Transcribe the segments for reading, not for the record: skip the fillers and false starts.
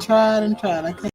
Tried and tried. I couldn't.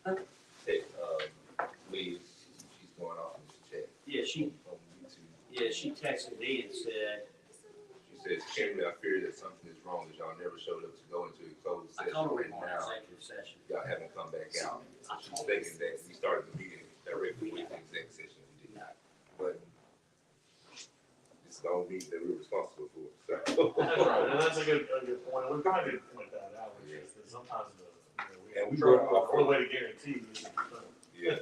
Hey, Lee, she's going off in this chat. Yeah, she On YouTube. texted me and said, She says, Kimberly, I fear that something is wrong as y'all never showed up to go into a closed I session. told her we And want an now executive session. y'all haven't come back out. She's thinking that we started the meeting directly with the exec session. We did not. But it's the only meeting that we're responsible for. That's right, and that's a good point. We probably didn't point that out, which is that sometimes And we we were the only way to guarantee is Yeah,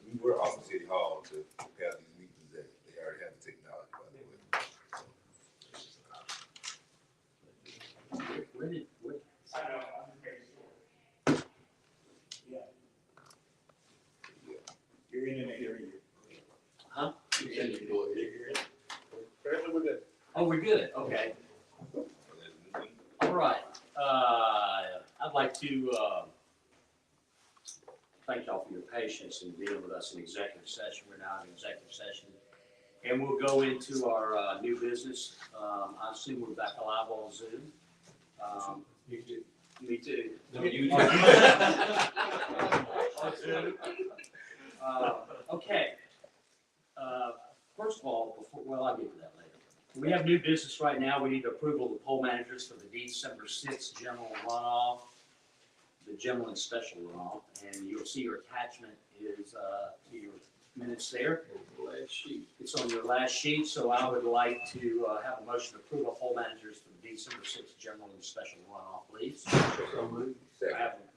we were off the city hall to have these meetings that they already have the technology, by the way. Where did, I know, I'm very sure. Yeah, Yeah. you're in it, you're in it. huh? You're in it, you're in it. Apparently we're good. Oh, we're good, okay. All right, I'd like to, thank y'all for your patience in dealing with us in executive session. We're now in executive session. And we'll go into our, new business. I assume we're back alive on Zoom. you do. Me too. No, you Oh, do. Okay. First of all, I'll get to that later. We have new business right now. We need approval of the poll managers for the December 6th general runoff, the general and special runoff, and you'll see your attachment is to your minutes there. Last sheet. It's on your last sheet, so I would like to have a motion to approve of poll managers for the December 6th general and special runoff, please. I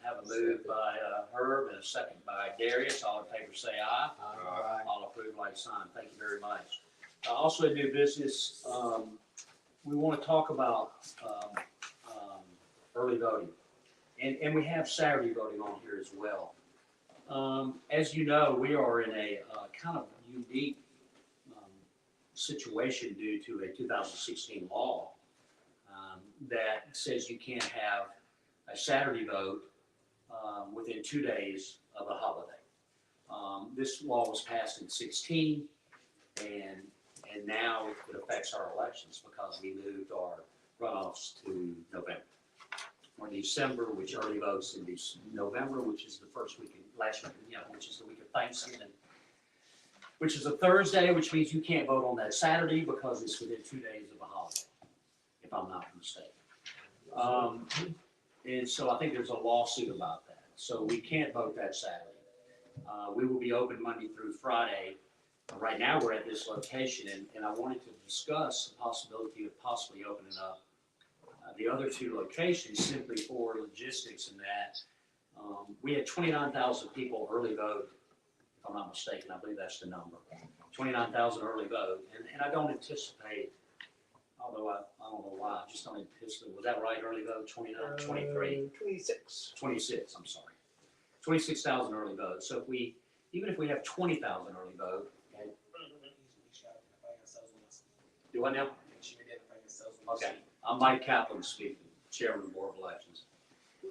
have a move by Herb and a second by Darius. All in favor say aye. Aye. All approved, like sign. Thank you very much. Also, new business, we want to talk about early voting. And we have Saturday voting on here as well. As you know, we are in a kind of unique situation due to a 2016 law that says you can't have a Saturday vote within 2 days of a holiday. This law was passed in 16, and now it affects our elections because we moved our runoffs to November. Or December, which early votes in November, which is the first week, last week, which is the week of Thanksgiving, which is a Thursday, which means you can't vote on that Saturday because it's within 2 days of a holiday, if I'm not mistaken. And so I think there's a lawsuit about that. So we can't vote that Saturday. We will be open Monday through Friday. Right now, we're at this location, and I wanted to discuss the possibility of possibly opening up the other two locations simply for logistics and that. We had 29,000 people early vote, if I'm not mistaken. I believe that's the number. 29,000 early vote, and I don't anticipate, although I don't know why, I just don't anticipate. Was that right, early vote, 29, 23? 26. 26, I'm sorry. 26,000 early votes. So even if we have 20,000 early vote, okay, do I now? Okay, I'm Mike Kaplan speaking, Chairman of the Board of Elections.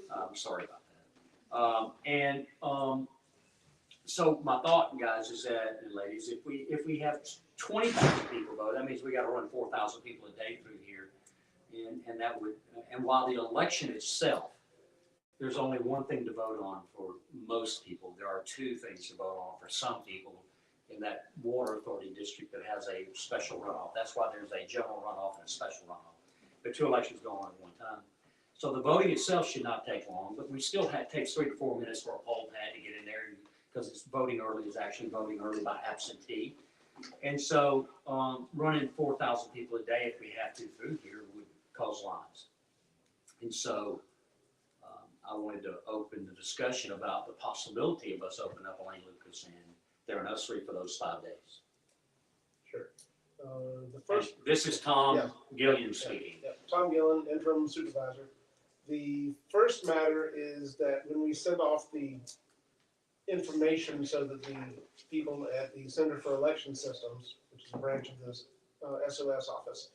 I'm sorry about that. So my thought, guys, is that, and ladies, if we have 20,000 people vote, that means we got to run 4,000 people a day through here, and that would. And while the election itself, there's only one thing to vote on for most people. There are two things to vote on for some people in that water authority district that has a special runoff. That's why there's a general runoff and a special runoff. The two elections go on at one time. So the voting itself should not take long, but we still takes 3 to 4 minutes for a poll pad to get in there because it's voting early is actually voting early by absentee. And so running 4,000 people a day if we have to through here would cause lines. And so I wanted to open the discussion about the possibility of us opening up Elaine Lucas and their nursery for those 5 days. Sure. The first. And this is Tom Yeah. Gillian speaking. Yeah, Tom Gillen, interim supervisor. The first matter is that when we send off the information so that the people at the Center for Election Systems, which is a branch of this SOS office,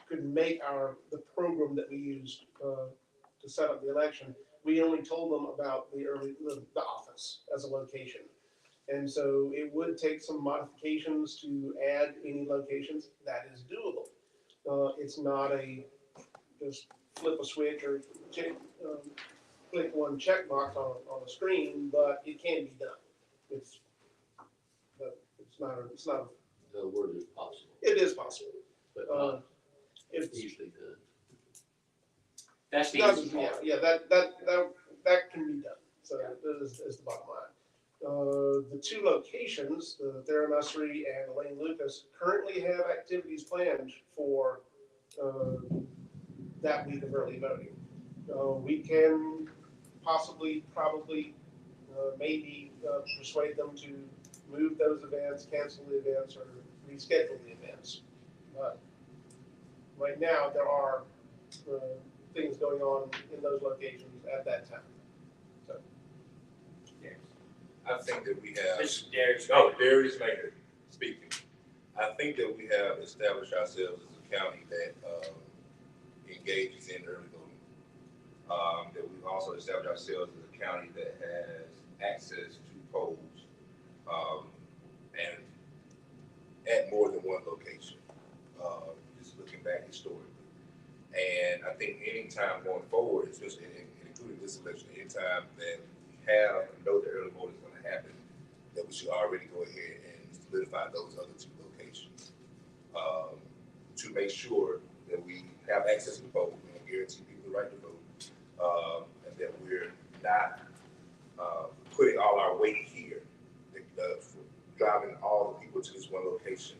could make the program that we used to set up the election, we only told them about the office as a location. And so it would take some modifications to add any locations. That is doable. It's not just flip a switch or click one checkbox on a screen, but it can be done. But it's not, The word is possible, it is possible. but Uh, not It's, easily done. That's the That's- easy yeah, part. yeah, that can be done, so that is the bottom line. The two locations, the Theranossery and Elaine Lucas, currently have activities planned for, that week of early voting. We can possibly, probably, maybe persuade them to move those events, cancel the events, or reschedule the events. But right now, there are, things going on in those locations at that time. So, I think that we have. Mr. Darius. No, Darius Maynard speaking. I think that we have established ourselves as a county that engages in early voting. That we've also established ourselves as a county that has access to polls and at more than one location. Just looking back historically. And I think any time going forward, especially including this election, any time that we have know that early voting is going to happen, that we should already go ahead and solidify those other two locations to make sure that we have access to vote and guarantee people the right to vote, and that we're not putting all our weight here, driving all the people to this one location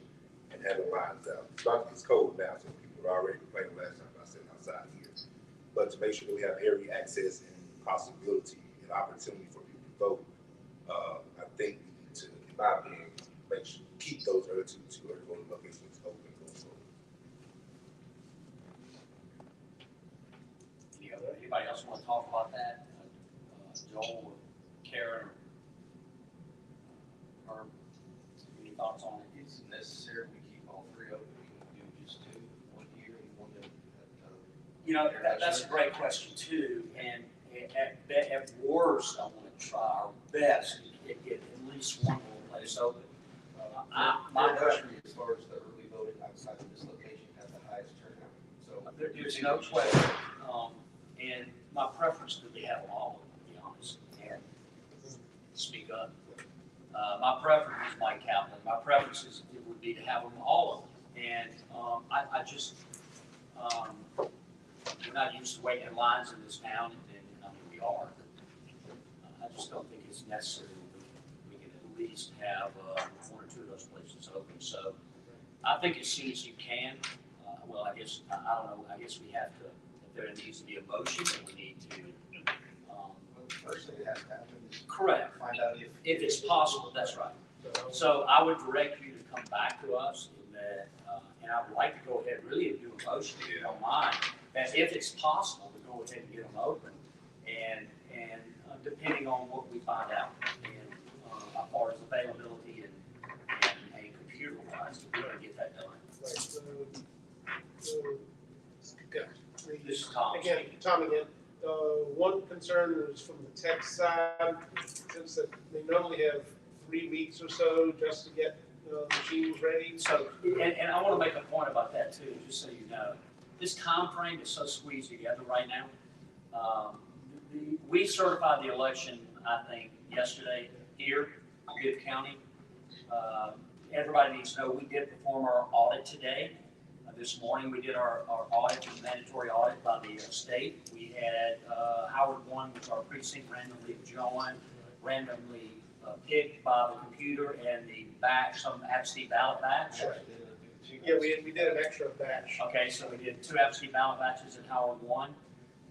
and having lines out. It's cold now, so people are already complaining last time I said outside here. But to make sure that we have every access and possibility and opportunity for people to vote, I think we need to, in my opinion, keep those other two early voting locations open going forward. Anybody else want to talk about that? Joel or Karen or any thoughts on it? It's necessary we keep all three open. We can do just two, one here and one at You know, that's a great question too, and at worst, I want to try our best to get at least one more place open. My question as far as the early voting outside of this location has the highest turnout. So there's no question, and my preference would be have them all, to be honest, and speak up. My preference is Mike Kaplan. My preference is, it would be to have them all of them, and I just, we're not used to waiting in lines in this town, and I mean, we are. But I just don't think it's necessary. We can at least have one or two of those places open. So I think as soon as you can, well, I guess, I don't know, I guess we have to, if there needs to be a motion, then we need to. the first thing that has to happen is Correct. find out if If it's possible, that's right. So I would direct you to come back to us in that, and I would like to go ahead really and do a motion, if you don't mind, that if it's possible, to go ahead and get them open, and depending on what we find out, and as far as availability and computer wise, we're gonna get that done. This is Tom. Again, Tom again, one concern is from the tech side, since that they normally have 3 weeks or so just to get machines ready. So, and I want to make a point about that too, just so you know. This time frame is so squeezed together right now. We certified the election, I think, yesterday here in Bibb County. Everybody needs to know we did perform our audit today. This morning we did our audit, the mandatory audit by the state. We had Howard 1, which our precinct randomly joined, randomly picked by the computer, and the batch, some absentee ballot batch. Yeah, we did an extra batch. Okay, so we did 2 absentee ballot batches in Howard 1,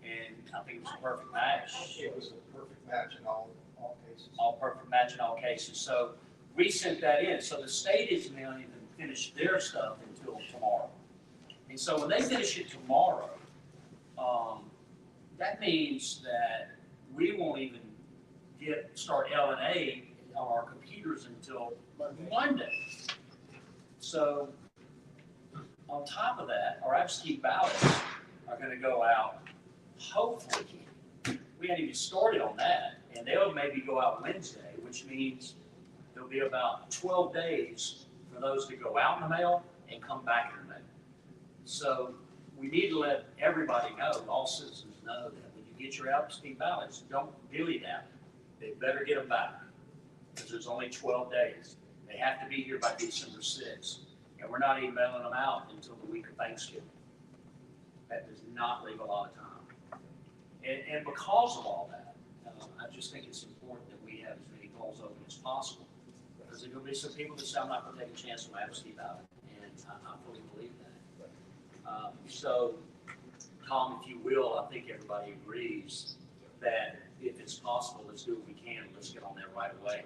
and I think it was a perfect match. it was a perfect match in all cases. All perfect match in all cases. So we sent that in. So the state isn't going to even finish their stuff until tomorrow. And so when they finish it tomorrow, that means that we won't even start L&A on our computers until Monday. So on top of that, our absentee ballots are going to go out, hopefully. We haven't even started on that, and they'll maybe go out Wednesday, which means there'll be about 12 days for those to go out in the mail and come back in the mail. So we need to let everybody know, all citizens know, that when you get your absentee ballots, don't dilly-dally. They better get them back, because there's only 12 days. They have to be here by December 6th, and we're not even mailing them out until the week of Thanksgiving. That does not leave a lot of time. And because of all that, I just think it's important that we have as many polls open as possible. Because there's going to be some people that say, I'm not going to take a chance on my absentee ballot, and I fully believe that. So, Tom, if you will, I think everybody agrees that if it's possible, let's do what we can. Let's get on that right away.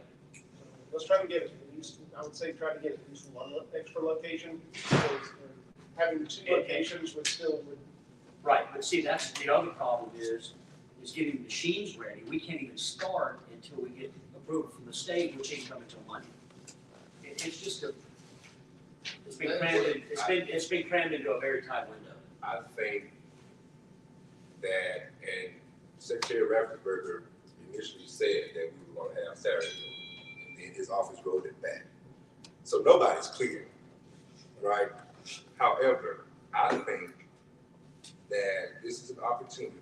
Let's try to get it, at least, I would say try to get at least one extra location, because having two locations would still, Right, but see, that's the other problem is getting machines ready. We can't even start until we get approval from the state, which ain't coming until Monday. It's just it's been crammed into a very tight window. I think that, and Secretary Raffensperger initially said that we were gonna have Saturday, and then his office rolled it back. So nobody's clear, right? However, I think that this is an opportunity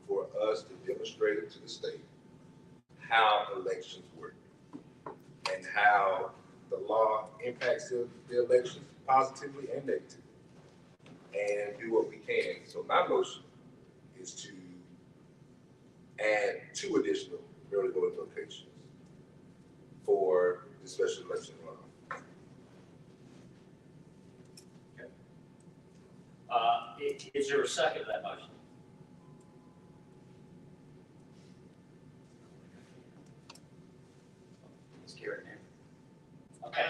for us to demonstrate it to the state how elections work and how the law impacts the elections positively and negatively, and do what we can. So my motion is to add 2 additional early voting locations for the special election law. Is there a second to that motion? Let's hear it now. Okay.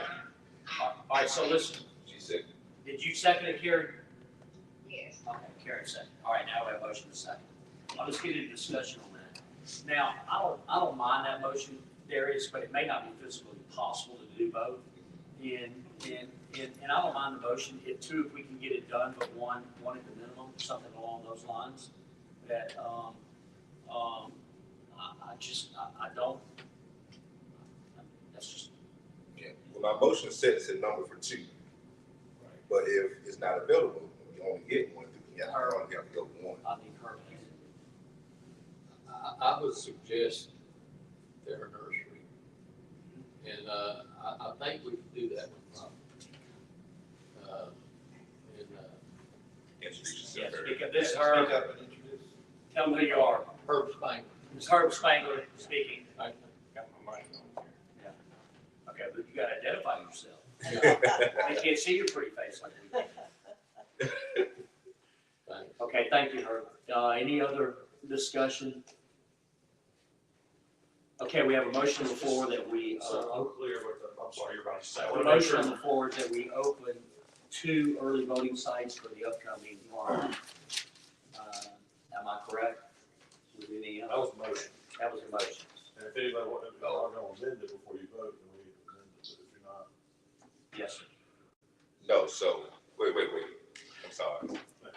All right, so listen, She said, did you second it, Karen? Yes. Okay, Karen second. All right, now we have a motion to second. Let's get into discussion on that. Now, I don't mind that motion, Darius, but it may not be physically possible to do both. And I don't mind the motion, if we can get it done, but one at the minimum, something along those lines. That, I don't, that's just, yeah. Well, my motion sets a number for 2. But if it's not available, we only get 1, we only have to go with 1. I think her. I would suggest their nursery. And, I think we can do that one. Introduce Yes, yourself. speak up. This is Speak Herb. up and introduce. Tell them who you are. Herb Spangler. This is Herb Spangler speaking. I- Got my mic on here. Yeah. Okay, but you gotta identify yourself. They can't see your pretty face like we can. Thanks. Okay, thank you, Herb. Any other discussion? Okay, we have a motion on the floor that we, So I'm clear with the, I'm sorry, you're about to say. I the wanna make motion sure- on the floor is that we open 2 early voting sites for the upcoming warrant. Am I correct? Was there any That other? was the motion. That was a motion. And if anybody wants, if y'all are gonna amend it before you vote, then we amend it, but if you're not. Yes, sir. No, so, wait. I'm sorry.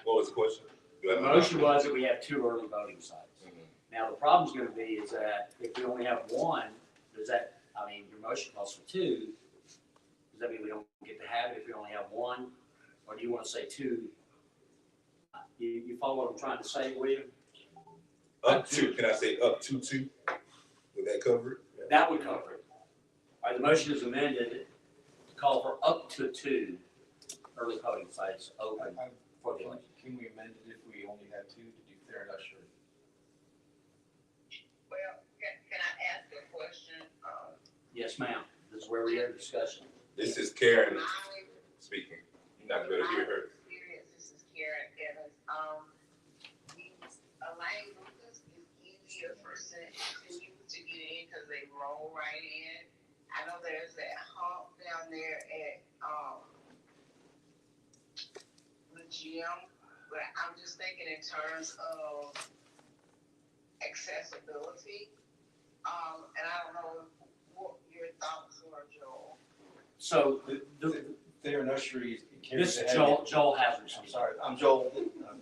What was the question? The motion was that we have 2 early voting sites. Mhm. Now, the problem's gonna be is that if we only have 1, does that, I mean, your motion calls for 2, does that mean we don't get to have it if we only have 1? Or do you wanna say 2? You follow what I'm trying to say, William? Up to, can I say up to 2? Would that cover it? That would cover it. All right, the motion is amended to call for up to 2 early voting sites open for the election. Can we amend it if we only have 2 to do fair and usher? Well, can I ask a question? Yes, ma'am. This is where we have discussion. This is Karen My speaking. You're not going to hear her. experience, this is Karen Evans. Elaine Lucas is easier for you to get in because they roll right in. I know there's that hump down there at, the gym, but I'm just thinking in terms of accessibility. And I don't know what your thoughts were, Joel. So Their nursery this carries the is heaviest. Joel Hazard. I'm sorry, I'm Joel.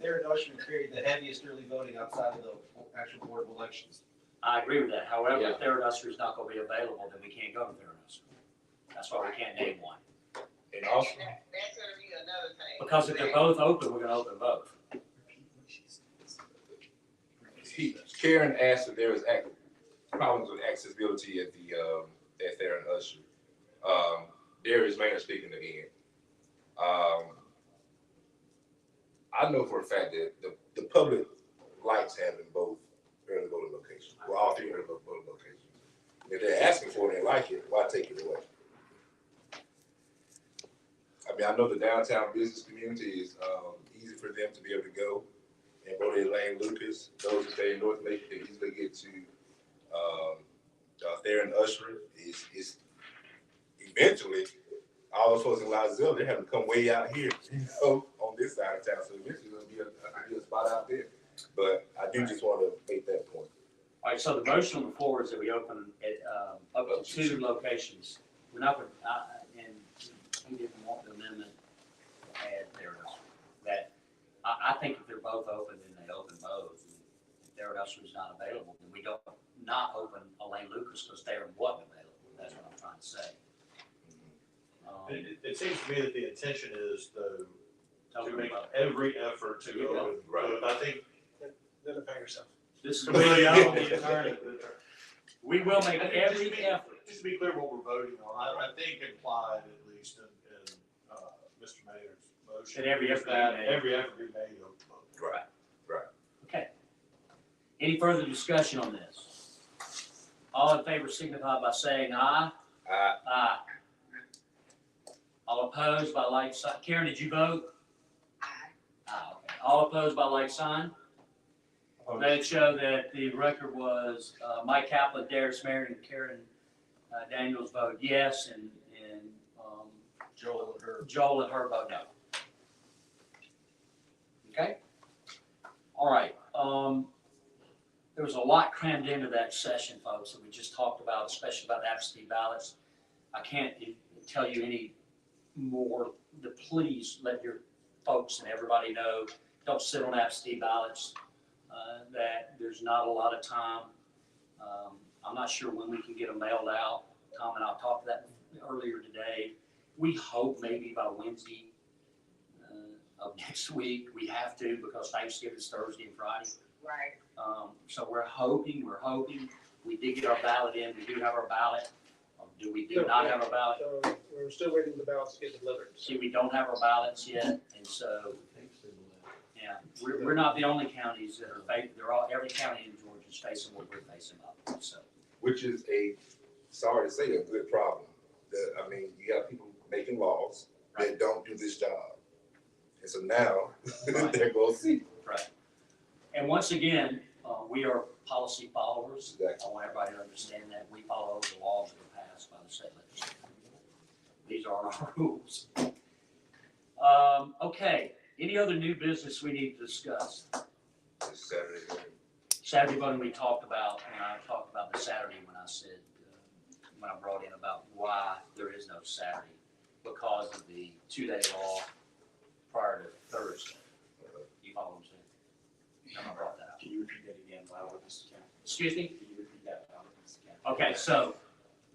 Their nursery carried the heaviest early voting outside of the actual board of elections. I agree with that. However, Yeah. if Theranosser is not going to be available, then we can't go to Theranosser. That's why we can't name one. And also, That's gonna be another thing. Because if they're both open, we're going to open both. Karen asked if there was problems with accessibility at there in Usher. Darius Maynard speaking again. I know for a fact that the public likes having both early voting locations, well, all three early voting locations. If they're asking for it and they like it, why take it away? I mean, I know the downtown business community is easy for them to be able to go and go to Lane Lucas. Those who stay in North Lake can easily get to there in Usher. Is eventually all those folks in Lizelle, they're having to come way out here, on this side of town. So eventually there'll be a spot out there. But I do just want to make that point. All right, so the motion on the floor is that we open it up to two locations. We're not, and he didn't want the amendment to add there. That, I think if they're both open, then they open both. And if Darren Usher is not available, then we don't not open Elaine Lucas because Darren wasn't available. That's what I'm trying to say. It seems to me that the intention is to Totally make both. every effort to go. Right. I think. Identify yourself. This is Completely the out. attorney. We will make every effort. Just to be clear what we're voting on, I think implied at least in Mr. Mayor's motion. That every effort be that made. Every effort be made. Right. Okay. Any further discussion on this? All in favor signify by saying aye. Aye. All opposed by like sign. Karen, did you vote? Aye. Okay. All opposed by like sign? Let it show that the record was Mike Kaplan, Darius Merritt, and Karen Daniels vote yes, and Joel and her vote no. Okay? All right. There was a lot crammed into that session, folks, that we just talked about, especially about absentee ballots. I can't tell you any more. Please let your folks and everybody know, don't sit on absentee ballots. That there's not a lot of time. I'm not sure when we can get them mailed out. Tom and I talked that earlier today. We hope maybe by Wednesday of next week. We have to because Thanksgiving is Thursday and Friday. Right. So we're hoping. We did get our ballot in. We do have our ballot. Do we not have our ballot? So we're still waiting for the ballots to get delivered. See, we don't have our ballots yet, and so, yeah, we're not the only counties that are facing, every county in Georgia is facing what we're facing up, so. Which is sorry to say, a good problem. I mean, you got people making laws that don't do this job. And so now, they're going to see. Right. And once again, we are policy followers. Exactly. I want everybody to understand that we follow the laws that are passed by the state legislature. These are our rules. Okay, any other new business we need to discuss? It's Saturday morning. Saturday voting we talked about, and I talked about the Saturday when I said, when I brought in about why there is no Saturday, because of the 2-day law prior to Thursday. You follow what I'm saying? And I brought that up. Can you repeat that again, Lyle, with this account? Excuse me? Can you repeat that, Lyle, with this account? Okay, so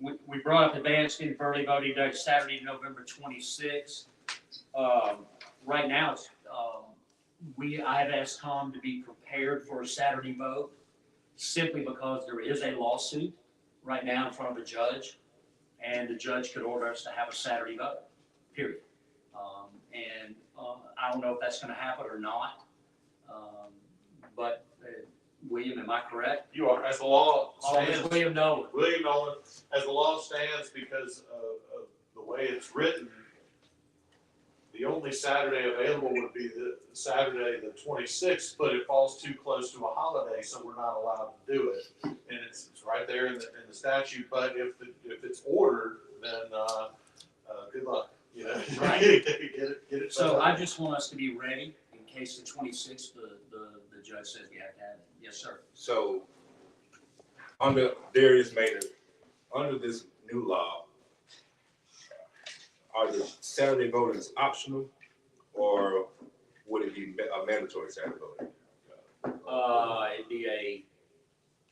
we brought up advanced in early voting day, Saturday, November 26th. Right now, it's, I have asked Tom to be prepared for a Saturday vote simply because there is a lawsuit right now in front of a judge, and the judge could order us to have a Saturday vote, period. I don't know if that's gonna happen or not, but William, am I correct? You are, as the law Oh, stands, William Nolan. William Nolan, as the law stands, because of the way it's written, the only Saturday available would be the Saturday, the 26th, but it falls too close to a holiday, so we're not allowed to do it. And it's right there in the statute, but if it's ordered, then, good luck, you know? Right. Get it. So I just want us to be ready in case the 26th, the judge says we have to have it. Yes, sir. So, under Darius Maynard, under this new law, are the Saturday votings optional, or would it be a mandatory Saturday voting? It'd be a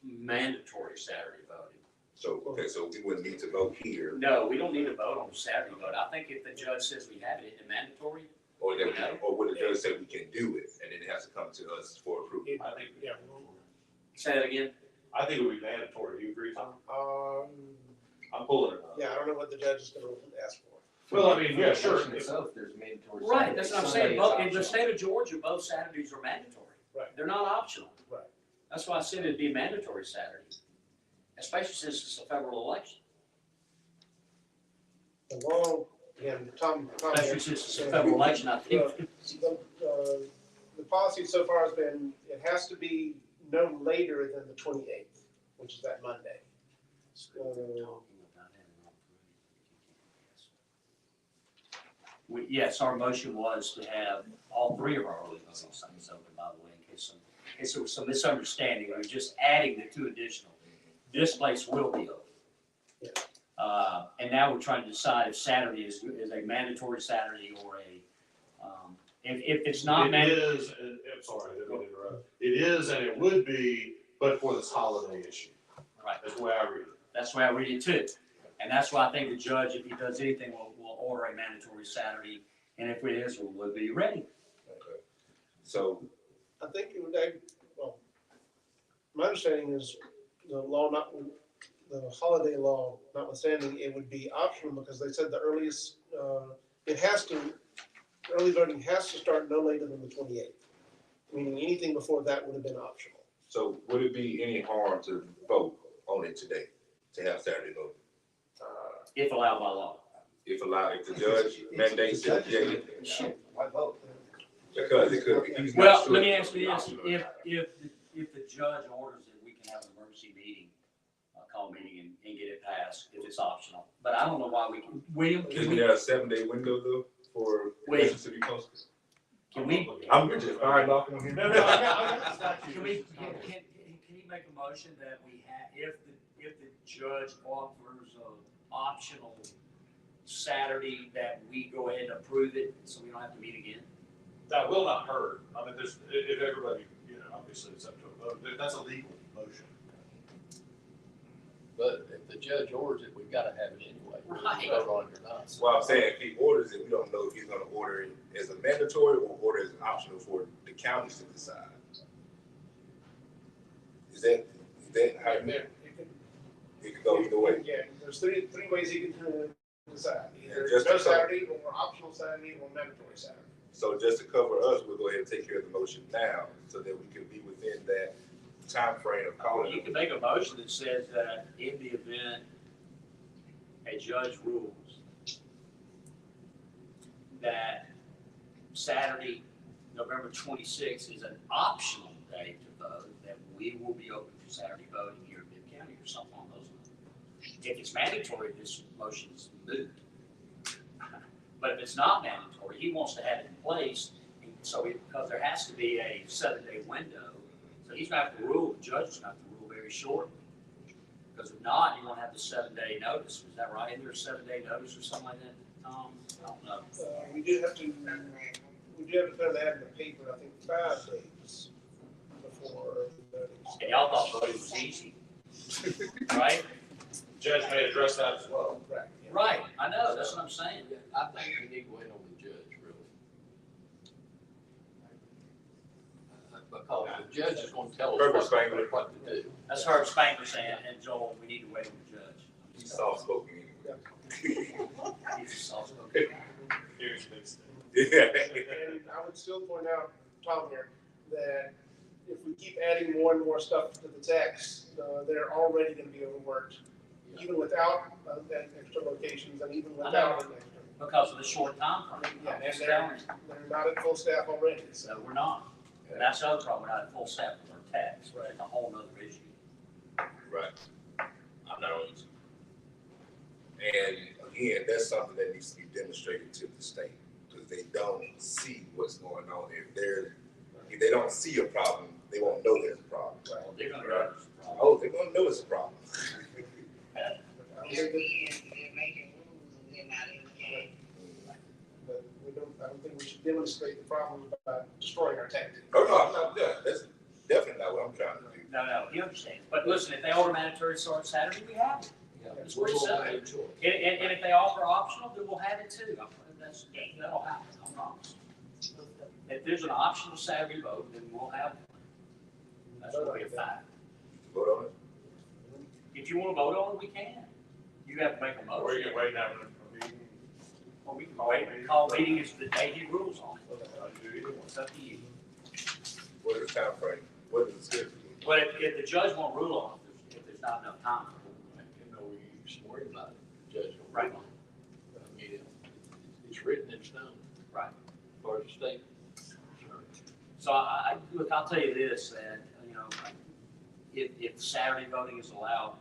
mandatory Saturday voting. So, okay, so we wouldn't need to vote here, No, we don't need to vote on Saturday vote. I think if the judge says we have it, it's mandatory. or would the judge say we can do it, and then it has to come to us for approval? I think, yeah. Say that again? I think it would be mandatory. Do you agree, Tom? Um, I'm pulling it up. yeah, I don't know what the judge is gonna ask for. Well, I mean, yeah, sure. Election itself, there's mandatory. Right, that's what I'm saying. Sunday is Both, in the optional. state of Georgia, both Saturdays are mandatory. Right. They're not optional. Right. That's why I said it'd be a mandatory Saturday, especially since it's a federal election. The law, again, Tom. Especially since it's a federal election, I think. The policy so far has been, it has to be no later than the 28th, which is that Monday. Yes, our motion was to have all three of our early voting sites open, by the way, in case there was some misunderstanding. We were just adding the two additional. This place will be open. And now we're trying to decide if Saturday is a mandatory Saturday or if it's not It mandatory. is, and, I'm sorry, I didn't mean to interrupt. It is, and it would be, but for this holiday issue. Right. That's the way I read it. That's the way I read it too. And that's why I think the judge, if he does anything, will order a mandatory Saturday. And if it is, we'll be ready. Okay. So, I think it would, well, my understanding is the law not, the holiday law notwithstanding, it would be optional because they said the earliest, early voting has to start no later than the 28th. Meaning anything before that would have been optional. so would it be any harm to vote on it today, to have Saturday voting? If allowed by law. If the judge mandates it, yeah, Shit, why vote? because it could, he's not Well, sure. let me ask you this, if the judge orders it, we can have an emergency meeting, call meeting and get it passed if it's optional. But I don't know why we can, William, can Isn't we, there a 7-day window though for Wait. elections to be posted? can we, I'm just firing off on him. No, no, I got the statute. can we, can you make a motion that we have, if the judge offers an optional Saturday, that we go ahead and approve it, so we don't have to meet again? That will not hurt. I mean, there's, if everybody, obviously it's up to a vote, that's a legal motion. But if the judge orders it, we've gotta have it anyway. Right. Vote on it or not. Well, I'm saying if he orders it, we don't know if he's gonna order it as a mandatory or order it as an optional for the counties to decide. Is that how it could go either way? Yeah, there's three ways you can decide. Either Just no to cover- Saturday or optional Saturday or mandatory Saturday. So just to cover us, we'll go ahead and take care of the motion now, so that we can be within that time frame of calling. You can make a motion that says that in the event a judge rules that Saturday, November 26th is an optional day to vote, that we will be open for Saturday voting here in Bibb County or something on those lines. If it's mandatory, this motion is moot. But if it's not mandatory, he wants to have it in place, so because there has to be a 7-day window. So he's gonna have to rule, the judge is gonna have to rule very short. Because if not, you won't have the 7-day notice. Is that right? Isn't there a 7-day notice or something like that, Tom? I don't know. We do have to put that in the paper, I think 5 days before the voting. And y'all thought voting was easy, right? Judge may address that as well. Right. Right, I know, that's what I'm saying. I think we need to wait on the judge, really. Because the judge is gonna tell Herbert us Spangler. what to do. That's Herb Spangler saying, and Joel, we need to wait on the judge. He's soft spoken. He's soft-spoken. Here's the thing. Yeah. And I would still point out, Tom here, that if we keep adding more and more stuff to the text, they're already gonna be overworked, even without that extra locations and even without an extra. Because of the short time frame. Yeah, I'm and just they're telling you. not at full staff already, so. So we're not. And that's the other problem, we're not at full staff with our tax, Right. it's a whole nother issue. Right. I'm not on YouTube. And again, that's something that needs to be demonstrated to the state, because they don't see what's going on. If they don't see a problem, they won't know there's a problem. Well, they're gonna know this problem. Oh, they're gonna know it's a problem. They're making rules and they're not in the game. But I don't think we should demonstrate the problem by destroying our tax. Oh, no, I'm not, yeah, that's definitely not what I'm trying to do. No, he understands. But listen, if they order mandatory start Saturday, we have it. It's pretty simple. And if they offer optional, then we'll have it too. That'll happen, I promise. If there's an optional Saturday vote, then we'll have it. That's what we have. Vote on it. If you wanna vote on it, we can. You have to make a Or you motion. can wait down a meeting. Or we can wait, call meeting is the day he rules on it. Do either one. It's up to you. What is the time frame? What is the schedule? But if the judge won't rule on it, if there's not enough time. You know, we used to worry about it, judge. Right. I mean, it's written in stone. Right. As far as the state. So look, I'll tell you this, that, you know, if Saturday voting is allowed,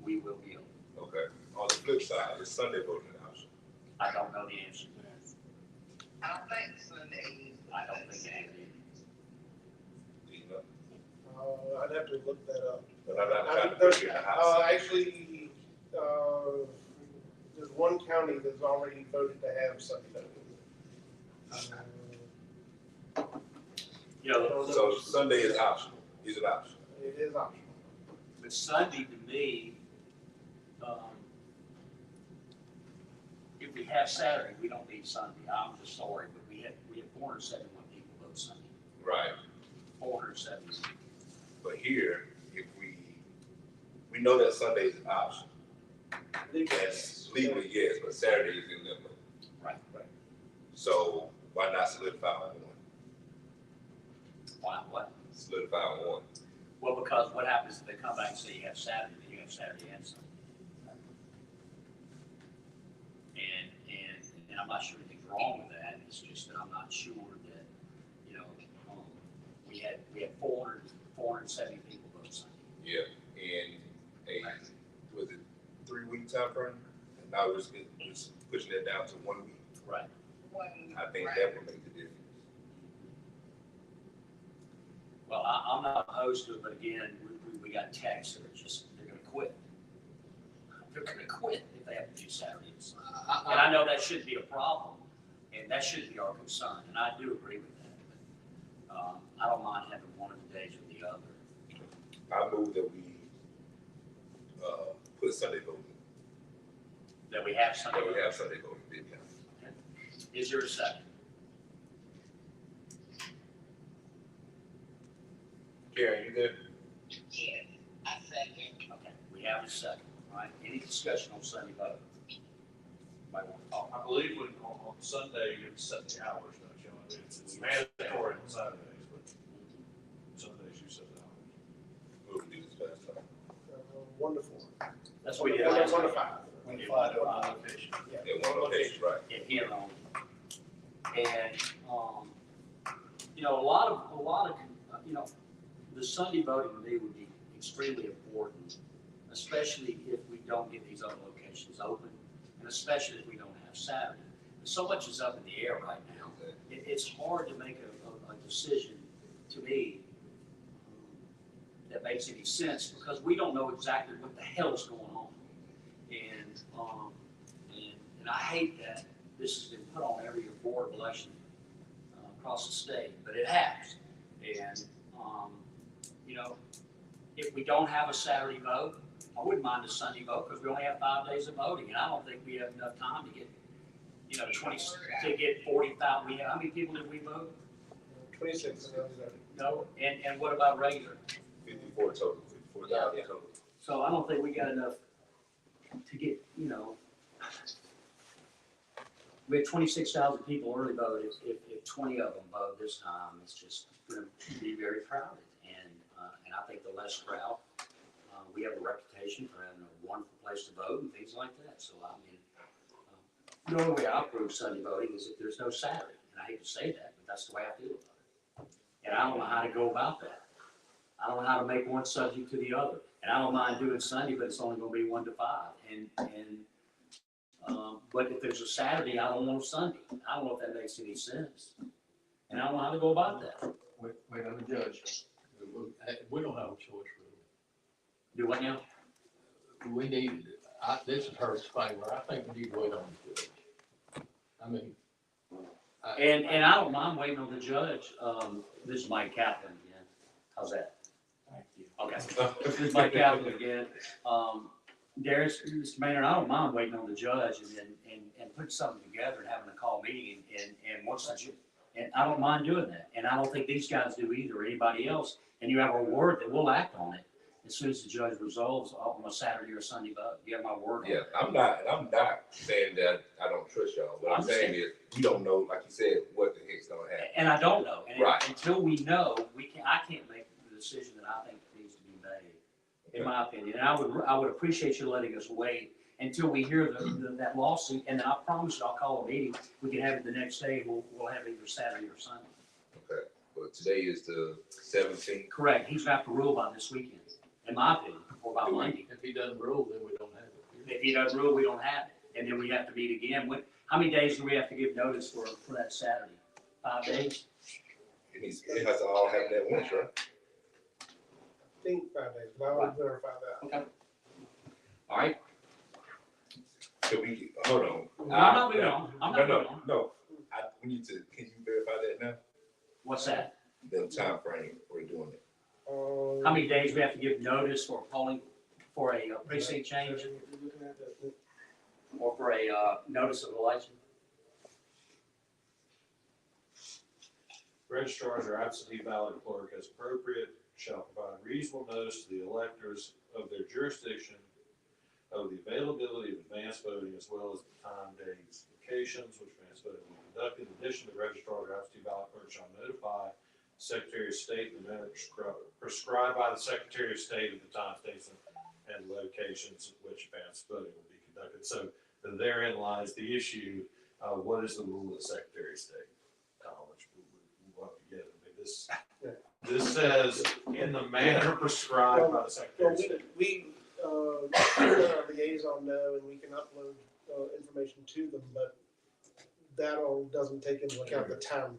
we will be open. Okay. On the flip side, is Sunday voting an option? I don't know the answer to that. I don't think Sunday is. I don't think it is. Do you know? I'd have to look that up. But I'm not trying to put you in the house. Actually, there's one county that's already voted to have Sunday voting. You know, So Sunday is optional, is an option. It is optional. but Sunday to me, if we have Saturday, we don't need Sunday. I'm just sorry, but we had 471 people vote Sunday. Right. 470. But here, if we know that Sunday is an option. Yes, legally, yes, but Saturday is in limbo. Right. So why not solidify on one? Why, what? Solidify on one. Well, because what happens if they come back and say you have Saturday, then you have Saturday and Sunday. And I'm not sure anything's wrong with that, it's just that I'm not sure that, you know, we had 470 people vote Sunday. Yeah, in a, was it 3-week time frame? And now we're just pushing it down to 1 week. Right. I think that would make the difference. Well, I'm not opposed to it, but again, we got texts that are just, they're gonna quit. They're gonna quit if they have to do Saturday and Sunday. And I know that shouldn't be a problem, and that shouldn't be our concern, and I do agree with that. But I don't mind having one of the days or the other. I move that we, put Sunday voting, That we have Sunday. that we have Sunday voting, Bibb County. Is there a second? Karen, you good? Yes, I second. Okay, we have a second, all right? Any discussion on Sunday vote? Might want to talk. I believe when, on Sunday, you set the hours, don't you? It's mandatory on Saturdays, but Sundays you set the hours. What we do this last time? Wonderful. That's what we did One last to time. 5. We fly to our location. At one location, right? In here on. And, you know, a lot of, you know, the Sunday voting to me would be extremely important, especially if we don't get these other locations open, and especially if we don't have Saturday. So much is up in the air right now. It's hard to make a decision, to me, that makes any sense, because we don't know exactly what the hell is going on. And I hate that this has been put on every board of election across the state, but it has. And, you know, if we don't have a Saturday vote, I wouldn't mind a Sunday vote, because we only have 5 days of voting, and I don't think we have enough time to get, you know, to get 40,000. How many people did we vote? 26. No, and what about regular? 54 total, 54,000 total. So I don't think we got enough to get, you know, we had 26,000 people early vote. If 20 of them vote this time, it's just going to be very crowded. And I think the less crowd, we have a reputation for having a wonderful place to vote and things like that. So I mean, the only way I approve Sunday voting is if there's no Saturday. And I hate to say that, but that's the way I feel about it. And I don't know how to go about that. I don't know how to make one subject to the other. And I don't mind doing Sunday, but it's only going to be 1 to 5. But if there's a Saturday, I don't want a Sunday. I don't know if that makes any sense. And I don't know how to go about that. Wait on the judge. We don't have a choice, really. Do what now? We need, this is her favor, I think we need to wait on the judge. I mean. And I don't mind waiting on the judge. This is Mike Kaplan again. How's that? Thank you. Okay. This is Mike Kaplan again. Darius, Mr. Maynard, I don't mind waiting on the judge and putting something together and having a call meeting and once and I don't mind doing that. And I don't think these guys do either, or anybody else. And you have a word that we'll act on it as soon as the judge resolves on a Saturday or Sunday vote. You have my word on Yeah, that. I'm not saying that I don't trust y'all. What I'm saying is, we don't know, like you said, what the heck's gonna happen. And I don't know. And Right. until we know, I can't make the decision that I think needs to be made, in my opinion. And I would appreciate you letting us wait until we hear that lawsuit. And I promise you, I'll call a meeting. We can have it the next day. We'll have it either Saturday or Sunday. Okay, but today is the 17th. Correct. He's got to rule by this weekend, in my opinion, or by Monday. If he doesn't rule, then we don't have it. If he doesn't rule, we don't have it. And then we have to meet again. How many days do we have to give notice for that Saturday? 5 days? It has to all happen at once, right? I think 5 days, but I will verify that. Okay. All right. So we, hold on. I'm not moving on. I'm not moving on. No, we need to, can you verify that now? What's that? The time frame for doing it. How many days we have to give notice for polling, for a precinct change, or for a notice of election? Registrars or absentee ballot clerk as appropriate shall provide reasonable notice to the electors of their jurisdiction of the availability of advance voting as well as the time, dates, locations which advance voting will be conducted. In addition, the registrar or absentee ballot clerk shall notify the Secretary of State in the manner prescribed by the Secretary of State of the time, dates, and locations at which advance voting will be conducted. So therein lies the issue. What is the rule of the Secretary of State? Which we'll have to get. I mean, this says in the manner prescribed by the Secretary of State. We let our liaison know, and we can upload information to them, but that all doesn't take into account the time.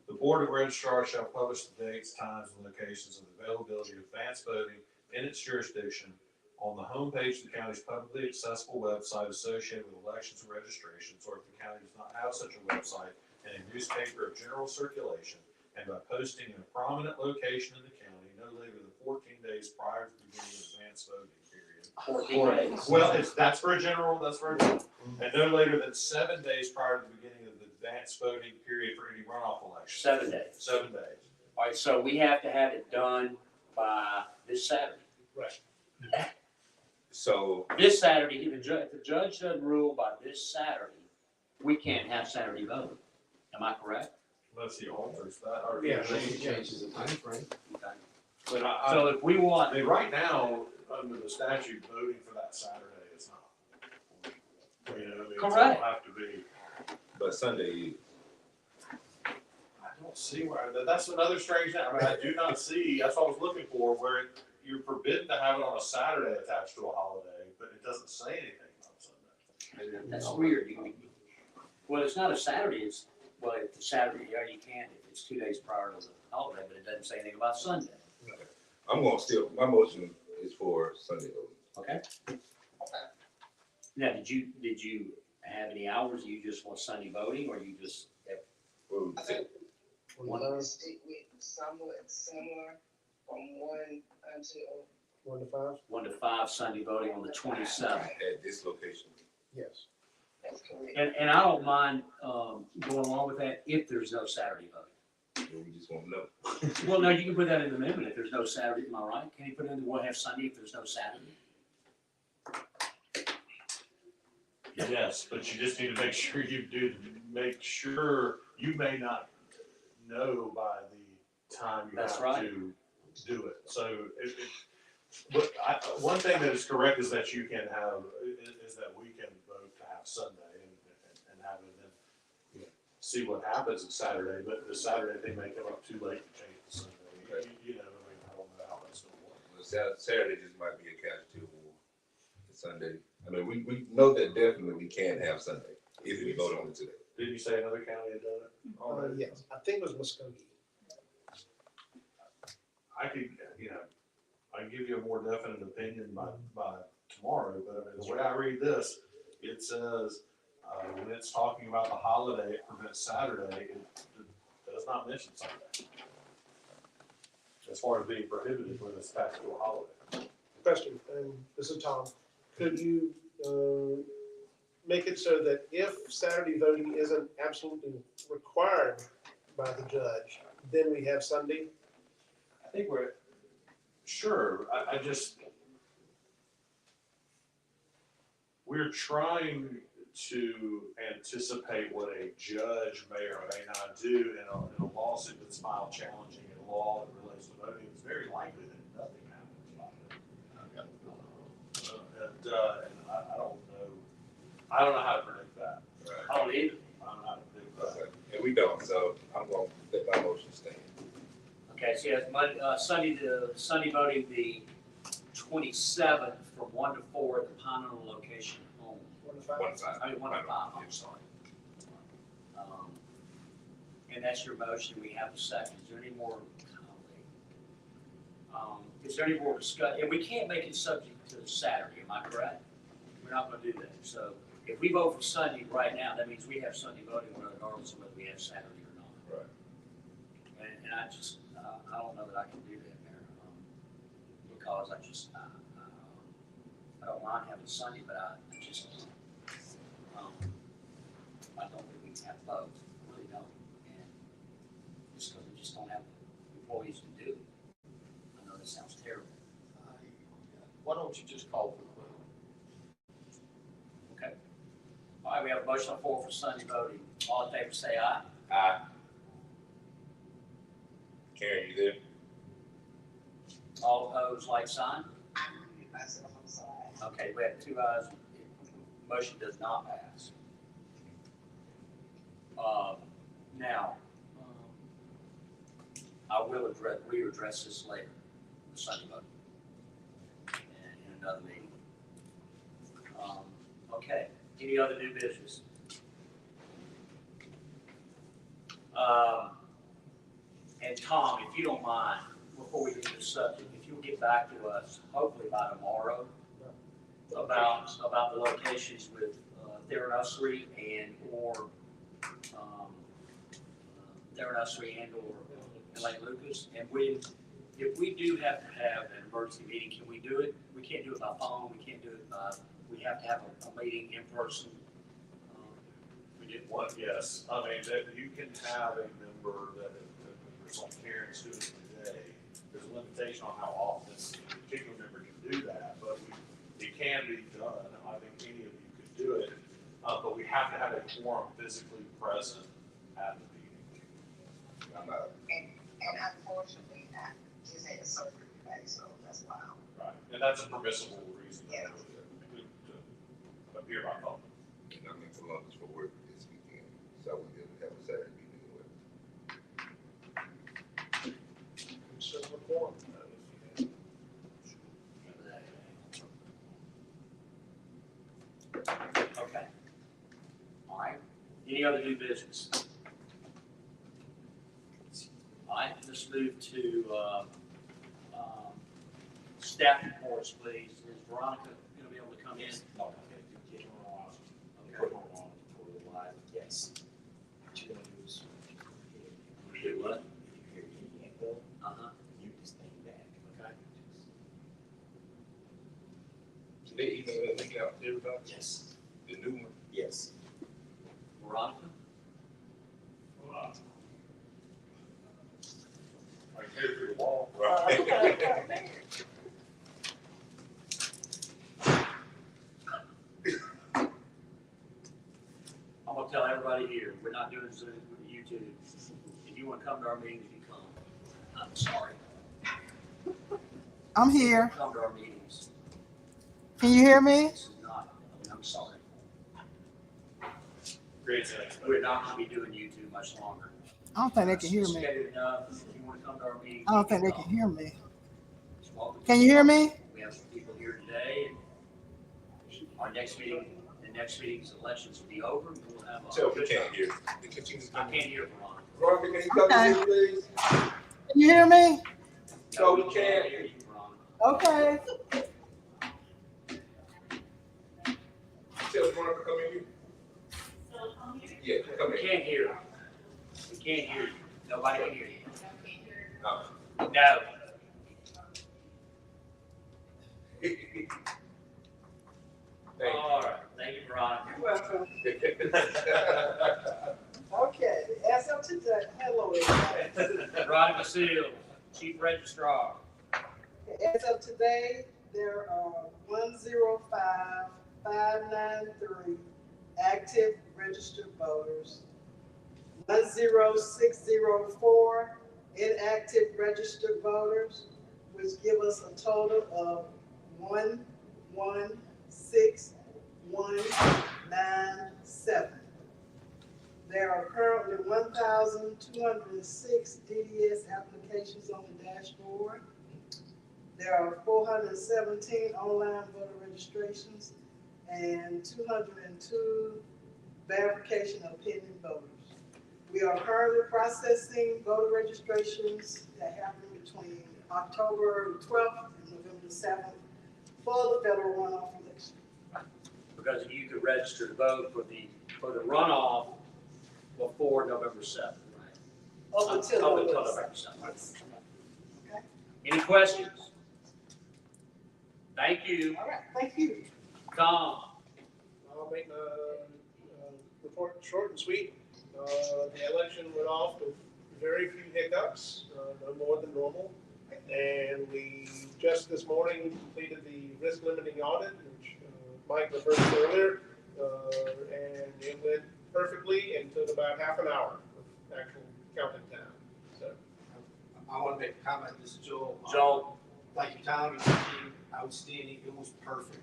The Board of Registrars shall publish the dates, times, and locations of the availability of advance voting in its jurisdiction on the homepage of the county's publicly accessible website associated with elections and registrations, or if the county does not have such a website, in a newspaper of general circulation, and by posting in a prominent location in the county no later than 14 days prior to the beginning of the advance voting period. 14 days. Well, that's for a general, and no later than 7 days prior to the beginning of the advance voting period for any runoff election. 7 days. 7 days. All right, so we have to have it done by this Saturday. Right. So, This Saturday, if the judge doesn't rule by this Saturday, we can't have Saturday voting. Am I correct? Unless he alters that, or Yeah. He changes the timeframe. Okay. But So if we I want, mean, right now, under the statute, voting for that Saturday is not. You know, I mean, Correct. it'll have to be. but Sunday, I don't see where, that's another strange thing. I mean, I do not see, that's what I was looking for, where you're forbidden to have it on a Saturday attached to a holiday, but it doesn't say anything about Sunday. that's weird. Well, it's not a Saturday, it's a Saturday, yeah, you can if it's 2 days prior to the holiday, but it doesn't say anything about Sunday. I'm gonna still, my motion is for Sunday voting. Okay? Now, did you have any hours? You just want Sunday voting, or you just have Well, We need to stick with somewhat similar from 1 until. 1 to 5? 1 to 5 Sunday voting on the 27th? at this location. Yes. That's correct. And I don't mind going along with that if there's no Saturday voting. We just won't know. Well, no, you can put that in the amendment if there's no Saturday, am I right? Can you put in the we'll have Sunday if there's no Saturday? Yes, but you just need to make sure you may not know by the time you That's have right. to do it. So one thing that is correct is that you can have, is that we can vote to have Sunday and have it, and then see what happens on Saturday, but the Saturday they may come up too late to change the Sunday. Okay. You know, I mean, I don't know how that's gonna work. Well, Saturday just might be a casualty of war. Sunday, I mean, we know that definitely we can have Sunday if we vote on it today. Didn't you say another county had done it already? Yes, I think it was Muskogee. I could, I can give you a more definite opinion by tomorrow, but I mean, the way I read this, it says, when it's talking about the holiday, it prevents Saturday, it does not mention Sunday. As far as being prohibited when it's attached to a holiday. Question, and this is Tom. Could you make it so that if Saturday voting isn't absolutely required by the judge, then we have Sunday? I think Sure, I just, we're trying to anticipate what a judge may or may not do in a lawsuit that's filed challenging a law that relates to voting. It's very likely that nothing happens about it. And I don't know how to predict that. I don't either. I don't know how to predict that. Okay. And we don't, so I'm gonna let my motion stand. Okay, so yes, Sunday voting the 27th from 1 to 4 at the Continental location only. 1 to 5. 1 to 5. I mean, 1 to 5, I'm sorry. And that's your motion, we have a second. Is there any more comment? Is there any more discussion? And we can't make it subject to Saturday, am I correct? We're not gonna do that. So if we vote for Sunday right now, that means we have Sunday voting regardless of whether we have Saturday or not. Right. And I just, I don't know that I can do that, Mayor, because I don't mind having Sunday, but I don't think we can have both, I really don't. And just because we just don't have employees to do it. I know that sounds terrible. Why don't you just call for the vote? Okay. All right, we have a motion on the floor for Sunday voting. All in favor, say aye. Aye. Karen, you there? All opposed, like sign. I'm muting myself, I'm sorry. Okay, we have 2 ayes. Motion does not pass. Now, I will readdress this later, the Sunday vote, in another meeting. Okay, any other new business? And Tom, if you don't mind, before we leave this subject, if you'll get back to us, hopefully by tomorrow, about the locations with Theranossery and or Lake Lucas. And if we do have to have an emergency meeting, can we do it? We can't do it by phone. We can't do it by. We have to have a meeting in person. We did one, yes. I mean, that you can have a member that, there's like Karen's doing today. There's a limitation on how often a particular member can do that, but it can be done. I think any of you could do it, but we have to have a quorum physically present at the meeting. I'm not. And unfortunately, I just had a surgery today, so that's why I'm. Right. And that's a permissible reason Yeah. to appear by phone. I'm in Columbus for work this weekend, so we didn't have a Saturday meeting with. So we're going. Okay. All right. Any other new business? All right, let's move to staff reports, please. Is Veronica going to be able to come in? No, okay, get her on, put her on for the live, yes. What you're gonna do is. Do what? If you hear any echo, you just think back. Okay. Did they email that link out to everybody? Yes. The new one? Yes. Veronica? Like here through the wall. Right. I'm going to tell everybody here, we're not doing Zoom, we're YouTube. If you want to come to our meetings, you come. I'm sorry. I'm here. Come to our meetings. Can you hear me? This is not, I'm sorry. Great sense. We're not going to be doing YouTube much longer. I don't think they can hear me. Sophisticated enough. If you want to come to our meetings. I don't think they can hear me. It's welcome. Can you hear me? We have some people here today. Our next meeting, the next meeting's elections will be over. We'll have a. So we can't hear. Can you I can't hear Veronica. Veronica, can you come Okay. in, please? Can you hear me? No, we can't. hear you, Veronica. Okay. Tell Veronica come in here. Yeah, come We in. can't hear. We can't hear you. Nobody can hear you. No. No. Thank All right. Thank you, Veronica. You're welcome. you. Okay, as of today, hello everybody. Veronica Seal, Chief Registrar. As of today, there are 105,593 active registered voters, 10604 inactive registered voters, which give us a total of 116,197. There are currently 1,206 DDS applications on the dashboard. There are 417 online voter registrations and 202 verification of pending voters. We are currently processing voter registrations that happen between October 12th and November 7th for the federal runoff election. Because you could register to vote for the runoff before November 7th, right? Up until November 7th. Okay. Any questions? Thank you. All right, thank you. Tom? I'll make my report short and sweet. The election went off with very few hiccups, no more than normal. And we just this morning completed the risk limiting audit, which Mike referred to earlier, and it went perfectly and took about half an hour of actual counting time. So I want to make a comment. This is Joel. Joel? Thank you, Tom. Your team, outstanding. It was perfect.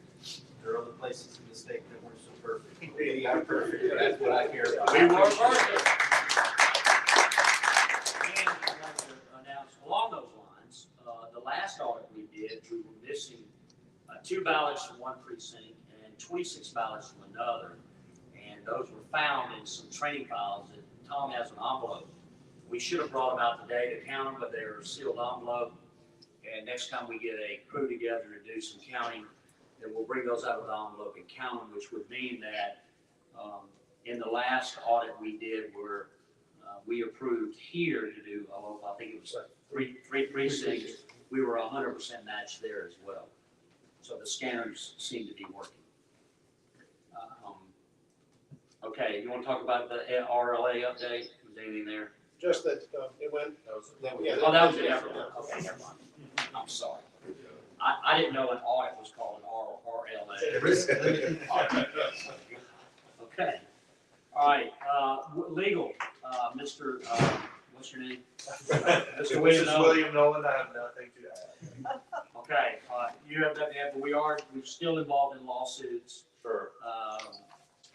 There are other places in the state that weren't so perfect. We are perfect. That's what I care about. We were perfect. And I'd like to announce along those lines, the last audit we did, we were missing 2 ballots from one precinct and 26 ballots from another. And those were found in some training files that Tom has an envelope. We should have brought them out today to count them, but they're a sealed envelope. And next time we get a crew together to do some counting, then we'll bring those out of the envelope and count them, which would mean that in the last audit we did where we approved here to do, I think it was three precincts, we were 100% matched there as well. So the scanners seem to be working. Okay, you want to talk about the RLA update? Was anything there? just that it went. Yeah, Oh, that was it. yeah, Never mind. Okay, never mind. I'm sorry. I didn't know an audit was called an RLA. Okay. All right, legal, Mr., what's your name? Mr. William Nolan. William Nolan, I have nothing to add. Okay, you have that, but we're still involved in lawsuits. Sure.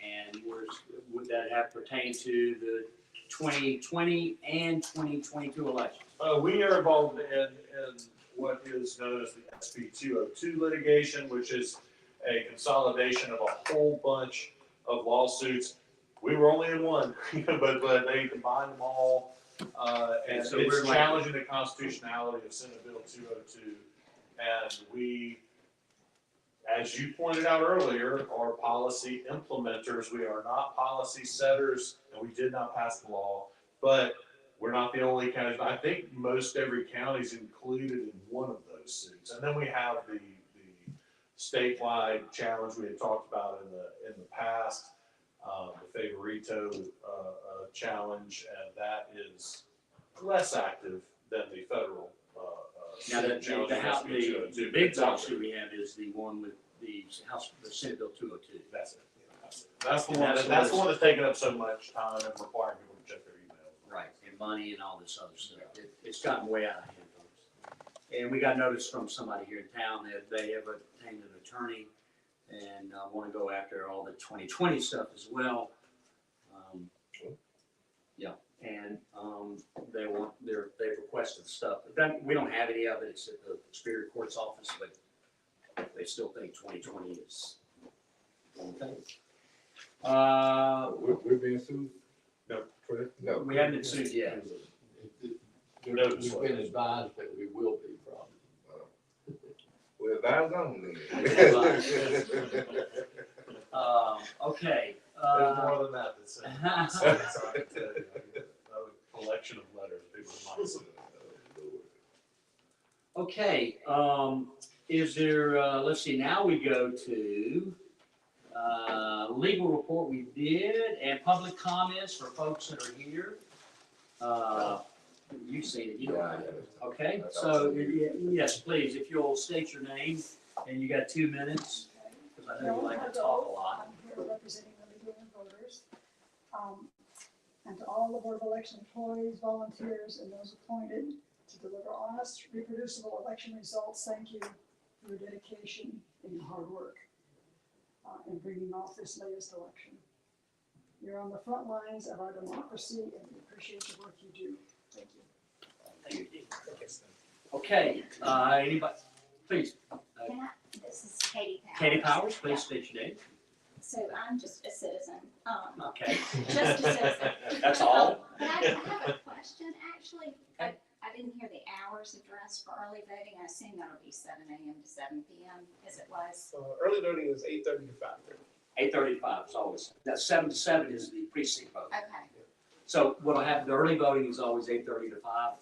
And would that have pertained to the 2020 and 2022 elections? We are involved in what is known as the SB 202 litigation, which is a consolidation of a whole bunch of lawsuits. We were only in one, but they combined them all. And so it's we're challenging the constitutionality of Senate Bill 202. And we, as you pointed out earlier, are policy implementers. We are not policy setters, and we did not pass the law, but we're not the only county. I think most every county is included in one of those suits. And then we have the statewide challenge we had talked about in the past, the Favorito challenge, and that is less active than the federal Now, suit challenge. the big lawsuit we have is the one with the Senate Bill 202. That's it. That's the one. And That's the one that's taking up so much time and requiring people to check their emails. Right, and money and all this other stuff. It's gotten way out of hand, folks. And we got notice from somebody here in town that they have obtained an attorney and want to go after all the 2020 stuff as well. Yeah, and they've requested stuff. We don't have any of it. It's at the Superior Court's office, but they still think 2020 is okay. We're being sued? No. For that? No. We haven't been sued yet. We've been advised that we will be probably. Well, advise on then. Okay. There's more than that. It's a collection of letters. People might say. Okay, is there, let's see, now we go to, legal report we did and public comments for folks that are here. You've seen it, you Yeah, know. I have it. Okay, so, yes, please, if you'll state your name, and you got 2 minutes, because I know you like to talk a lot. I'm here representing the legal and voters. And to all the Board of Election employees, volunteers, and those appointed to deliver honest, reproducible election results, thank you for your dedication and your hard work in bringing off this latest election. You're on the front lines of our democracy, and we appreciate the work you do. Thank you. Thank you. Okay, anybody, please. Can I, this is Katie Powers. Katie Powers, please state your name. So I'm just a citizen, Okay. just a citizen. That's all? But I have a question, actually. I didn't hear the hours addressed for early voting. I assume that'll be 7 a.m. to 7 p.m. as it was. Early voting is 8:30 to 5:30. 8:30 to 5 is always, that 7 to 7 is the precinct vote. Okay, So what'll happen, the early voting is always 8:30 to 5.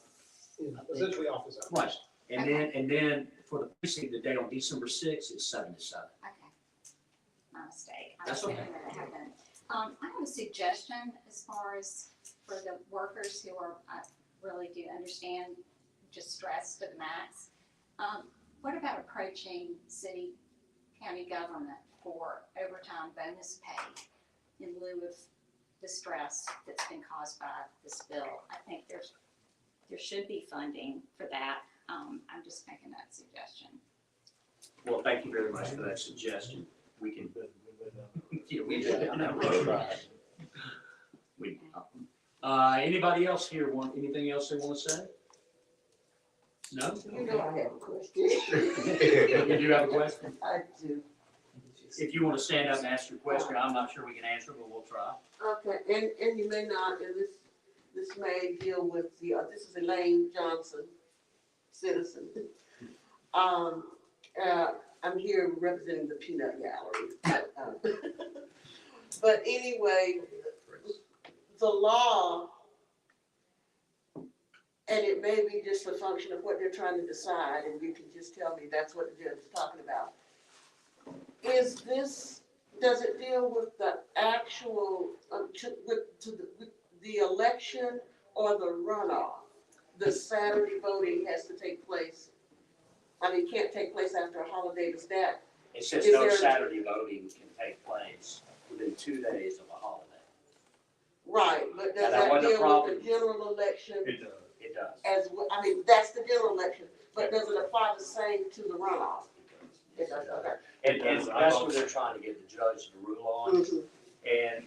Essentially office hours. Right, and then for the precinct, the day on December 6th is 7 to 7. okay. My mistake. I'm That's okay. assuming that happened. I have a suggestion as far as for the workers who are, I really do understand, just stressed to the max. What about approaching city, county government for overtime bonus pay in lieu of the stress that's been caused by this bill? I think there should be funding for that. I'm just making that suggestion. Well, thank you very much for that suggestion. We can, yeah, we anybody else here want, anything else they want to say? No? You know I have a question. You do have a question? I do. If you want to stand up and ask your question, I'm not sure we can answer, but we'll try. Okay, and you may not, and this may deal with the, this is Elaine Johnson, citizen. I'm here representing the Peanut Gallery. But anyway, the law, and it may be just a function of what they're trying to decide, and you can just tell me that's what the judge is talking about. Is this, does it deal with the actual, with the election or the runoff? The Saturday voting has to take place. I mean, can't take place after a holiday, does that? It says Is no there- Saturday voting can take place within 2 days of a holiday. Right, but does Now, that that wasn't a deal problem. with the general election It does. It does. as, I mean, that's the general election, but does it apply the same to the runoff? It does, okay. And that's what they're trying to get the judge to rule on. Mhm. And,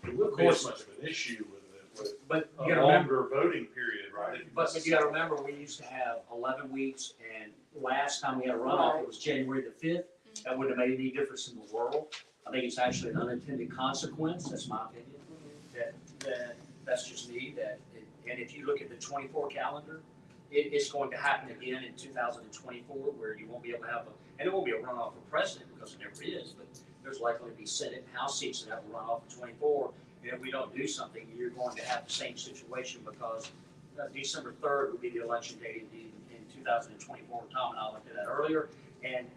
It wouldn't be as much of an issue with it, but with you a gotta remember, longer voting period, right? If but you gotta remember, we used to have 11 weeks, and last time we had a runoff, it was January the 5th. That wouldn't have made any difference in the world. I think it's actually an unintended consequence, that's my opinion. That's just me, and if you look at the 24 calendar, it's going to happen again in 2024, where you won't be able to have and it won't be a runoff for president, because it never is, but there's likely to be Senate and House seats that have a runoff in 24. And if we don't do something, you're going to have the same situation, because December 3rd would be the election date in 2024. Tom and I looked at that earlier, and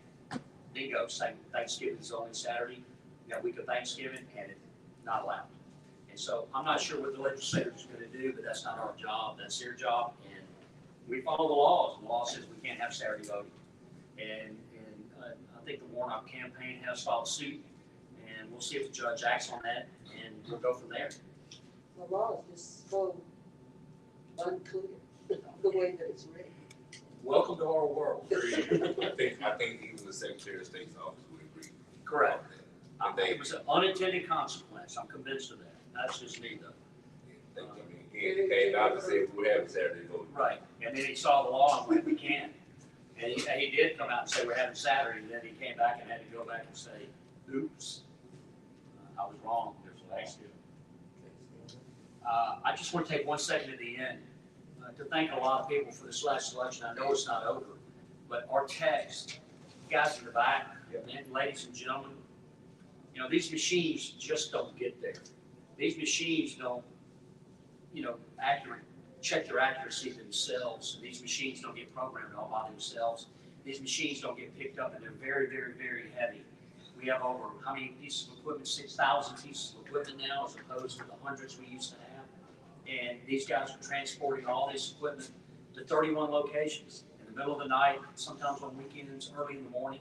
bingo, same, Thanksgiving is only Saturday, week of Thanksgiving, and it's not allowed. And so I'm not sure what the legislature is going to do, but that's not our job, that's their job, and we follow the laws. The law says we can't have Saturday voting. And I think the Warnock campaign has filed suit, and we'll see if the judge acts on that, and we'll go from there. The law is just so unclear, the way that it's written. Welcome to our world. I think even the Secretary of State's office would agree. Correct. And they, It was an unintended consequence. I'm convinced of that. That's just me, though. I mean, again, he came out and said we have Saturday voting. Right. And then he saw the law and went, we can't. And he did come out and say we're having Saturday, and then he came back and had to go back and say, oops, I was wrong. There's a Thanksgiving. I just want to take 1 second at the end to thank a lot of people for this last election. I know it's not over, but our text, guys in the back, men, ladies and gentlemen, these machines just don't get there. These machines don't, check their accuracy themselves. These machines don't get programmed all by themselves. These machines don't get picked up, and they're very, very, very heavy. We have over, how many pieces of equipment? 6,000 pieces of equipment now, as opposed to the hundreds we used to have. And these guys are transporting all this equipment to 31 locations in the middle of the night, sometimes on weekends, early in the morning.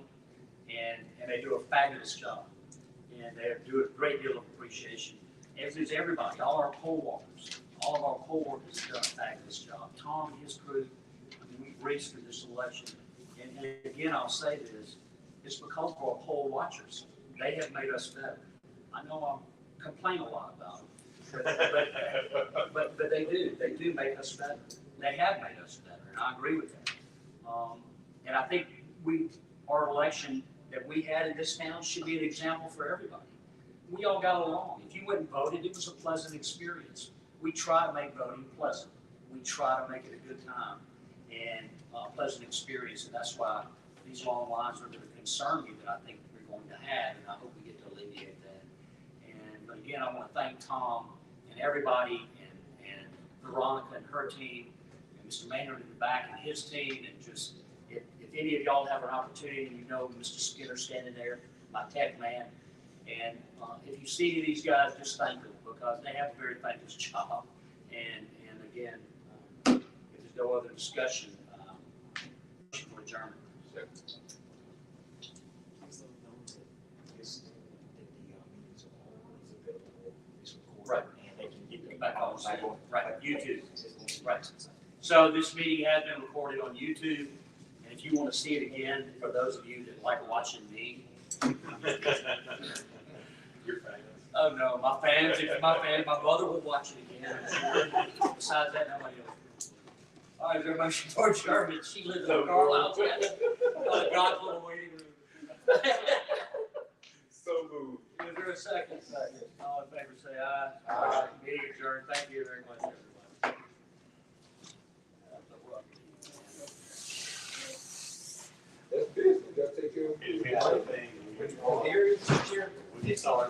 And they do a fabulous job. And they do a great deal of appreciation. As is everybody, all our poll workers, all of our poll workers have done a fabulous job. Tom and his crew, I mean, we've raced through this election. And again, I'll say this, it's because of our poll watchers. They have made us better. I know I complain a lot about them, but they do make us better. They have made us better, and I agree with that. And I think our election that we had in this town should be an example for everybody. We all got along. If you went and voted, it was a pleasant experience. We try to make voting pleasant. We try to make it a good time and a pleasant experience, and that's why these long lines are going to concern me that I think we're going to have, and I hope we get to alleviate that. But again, I want to thank Tom and everybody, and Veronica and her team, and Mr. Maynard in the back and his team, and just if any of y'all have an opportunity, and you know Mr. Skinner standing there, my tech man, and if you see any of these guys, just thank them because they have a very thankless job. And again, if there's no other discussion, motion for adjournment. Right. And they can get them Back on, right, YouTube, right. So this meeting has been recorded on YouTube, and if you want to see it again, for those of you that like watching me. Your fans. Oh, no, my fans, my mother would watch it again. Besides that, nobody else. All right, is there a motion for adjournment? She lives in Carlisle, God's little waiting room. So moved. Is there a second? Second. All in favor, say aye. Aye. Meeting adjourned. Thank you very much, everybody. That's business. You gotta take care of If you have anything, Here, we can start.